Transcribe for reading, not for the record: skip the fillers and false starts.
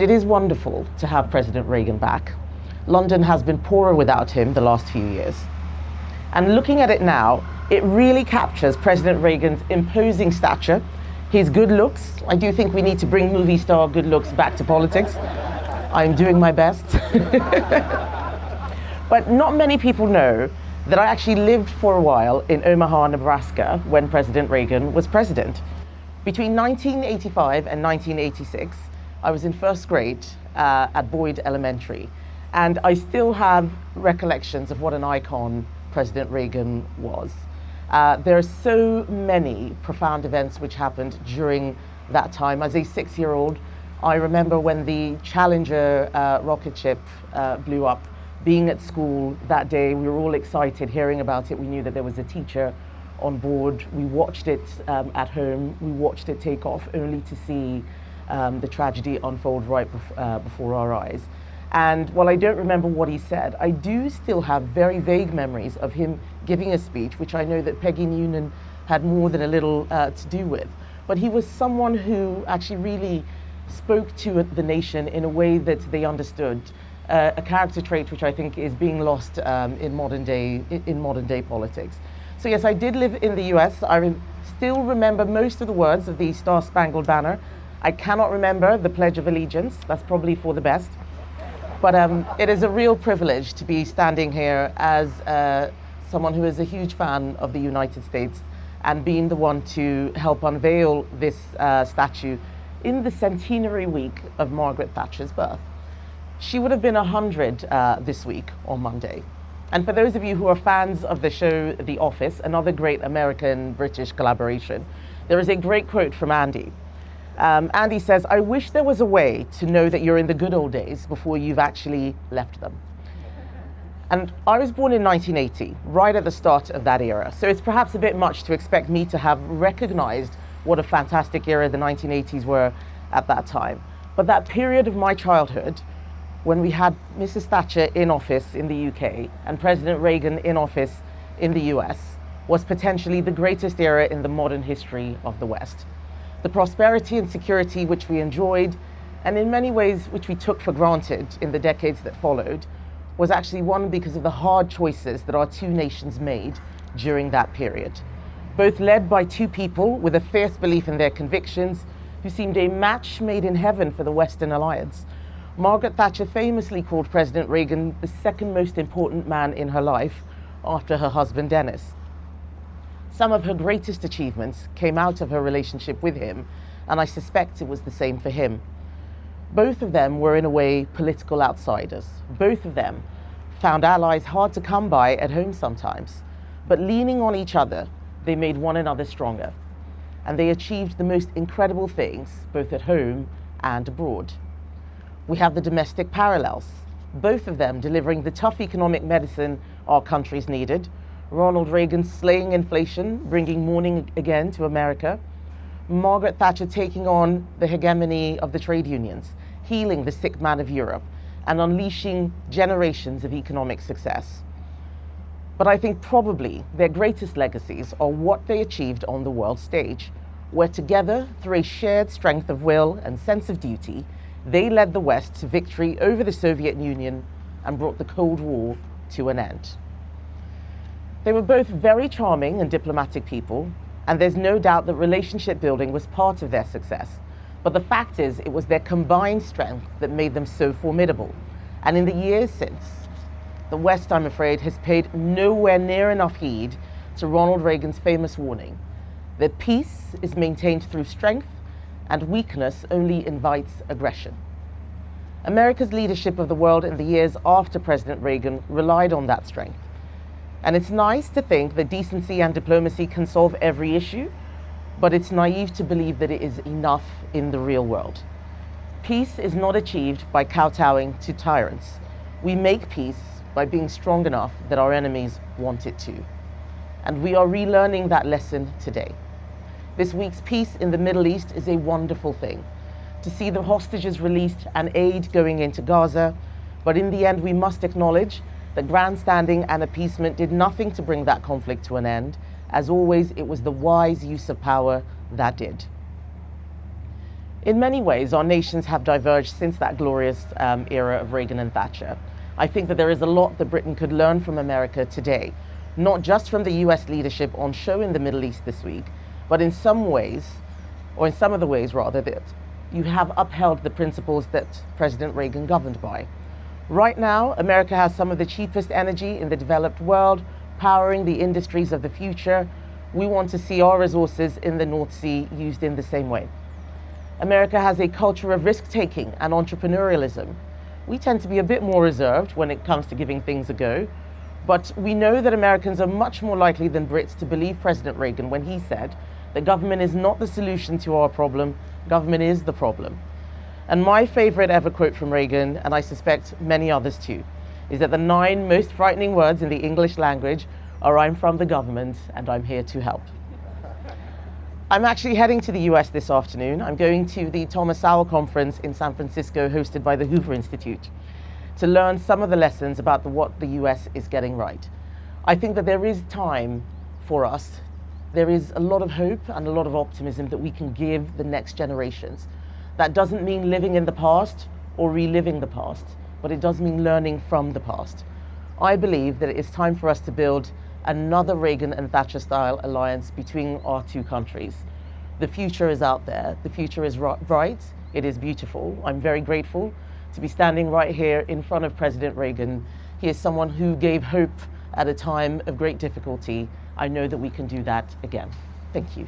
It is wonderful to have President Reagan back. London has been poorer without him the last few years. And looking at it now, it really captures President Reagan's imposing stature, his good looks. I do think we need to bring movie star good looks back to politics. I'm doing my best. But not many people know that I actually lived for a while in Omaha, Nebraska, when President Reagan was president. Between 1985 and 1986, I was in first grade at Boyd Elementary, and I still have recollections of what an icon President Reagan was. There are so many profound events which happened during that time. As a 6-year-old, I remember when the Challenger rocket ship blew up. Being at school that day, we were all excited hearing about it. We knew that there was a teacher on board. We watched it at home. We watched it take off, only to see the tragedy unfold right before our eyes. And while I don't remember what he said, I do still have very vague memories of him giving a speech, which I know that Peggy Noonan had more than a little to do with. But he was someone who actually really spoke to the nation in a way that they understood, a character trait which I think is being lost in modern day politics. So yes, I did live in the US. I still remember most of the words of the Star-Spangled Banner. I cannot remember the Pledge of Allegiance. That's probably for the best. But it is a real privilege to be standing here as someone who is a huge fan of the United States and being the one to help unveil this statue in the centenary week of Margaret Thatcher's birth. She would have been 100 this week on Monday. And for those of you who are fans of the show The Office, another great American-British collaboration, there is a great quote from Andy. Andy says, "I wish there was a way to know that you're in the good old days before you've actually left them." And I was born in 1980, right at the start of that era. So it's perhaps a bit much to expect me to have recognized what a fantastic era the 1980s were at that time. But that period of my childhood, when we had Mrs. Thatcher in office in the UK and President Reagan in office in the US, was potentially the greatest era in the modern history of the West. The prosperity and security which we enjoyed, and in many ways which we took for granted in the decades that followed, was actually won because of the hard choices that our two nations made during that period. Both led by two people with a fierce belief in their convictions, who seemed a match made in heaven for the Western Alliance. Margaret Thatcher famously called President Reagan the second most important man in her life after her husband Dennis. Some of her greatest achievements came out of her relationship with him, and I suspect it was the same for him. Both of them were, in a way, political outsiders. Both of them found allies hard to come by at home sometimes, but leaning on each other, they made one another stronger. And they achieved the most incredible things, both at home and abroad. We have the domestic parallels, both of them delivering the tough economic medicine our countries needed. Ronald Reagan slaying inflation, bringing morning again to America. Margaret Thatcher taking on the hegemony of the trade unions, healing the sick man of Europe, and unleashing generations of economic success. But I think probably their greatest legacies are what they achieved on the world stage, where together, through a shared strength of will and sense of duty, they led the West to victory over the Soviet Union and brought the Cold War to an end. They were both very charming and diplomatic people, and there's no doubt that relationship building was part of their success. But the fact is, it was their combined strength that made them so formidable. And in the years since, the West, I'm afraid, has paid nowhere near enough heed to Ronald Reagan's famous warning that peace is maintained through strength and weakness only invites aggression. America's leadership of the world in the years after President Reagan relied on that strength. And it's nice to think that decency and diplomacy can solve every issue, but it's naive to believe that it is enough in the real world. Peace is not achieved by kowtowing to tyrants. We make peace by being strong enough that our enemies want it to. And we are relearning that lesson today. This week's peace in the Middle East is a wonderful thing. To see the hostages released and aid going into Gaza, but in the end we must acknowledge that grandstanding and appeasement did nothing to bring that conflict to an end. As always, it was the wise use of power that did. In many ways, our nations have diverged since that glorious era of Reagan and Thatcher. I think that there is a lot that Britain could learn from America today, not just from the US leadership on show in the Middle East this week, but in some ways, or in some of the ways rather, that you have upheld the principles that President Reagan governed by. Right now, America has some of the cheapest energy in the developed world, powering the industries of the future. We want to see our resources in the North Sea used in the same way. America has a culture of risk-taking and entrepreneurialism. We tend to be a bit more reserved when it comes to giving things a go, but we know that Americans are much more likely than Brits to believe President Reagan when he said that government is not the solution to our problem, government is the problem. And my favorite ever quote from Reagan, and I suspect many others too, is that the 9 most frightening words in the English language are "I'm from the government and I'm here to help." I'm actually heading to the US this afternoon. I'm going to the Thomas Sowell conference in San Francisco hosted by the Hoover Institute to learn some of the lessons about what the US is getting right. I think that there is time for us. There is a lot of hope and a lot of optimism that we can give the next generations. That doesn't mean living in the past or reliving the past, but it does mean learning from the past. I believe that it is time for us to build another Reagan and Thatcher style alliance between our two countries. The future is out there. The future is bright. It is beautiful. I'm very grateful to be standing right here in front of President Reagan. He is someone who gave hope at a time of great difficulty. I know that we can do that again. Thank you.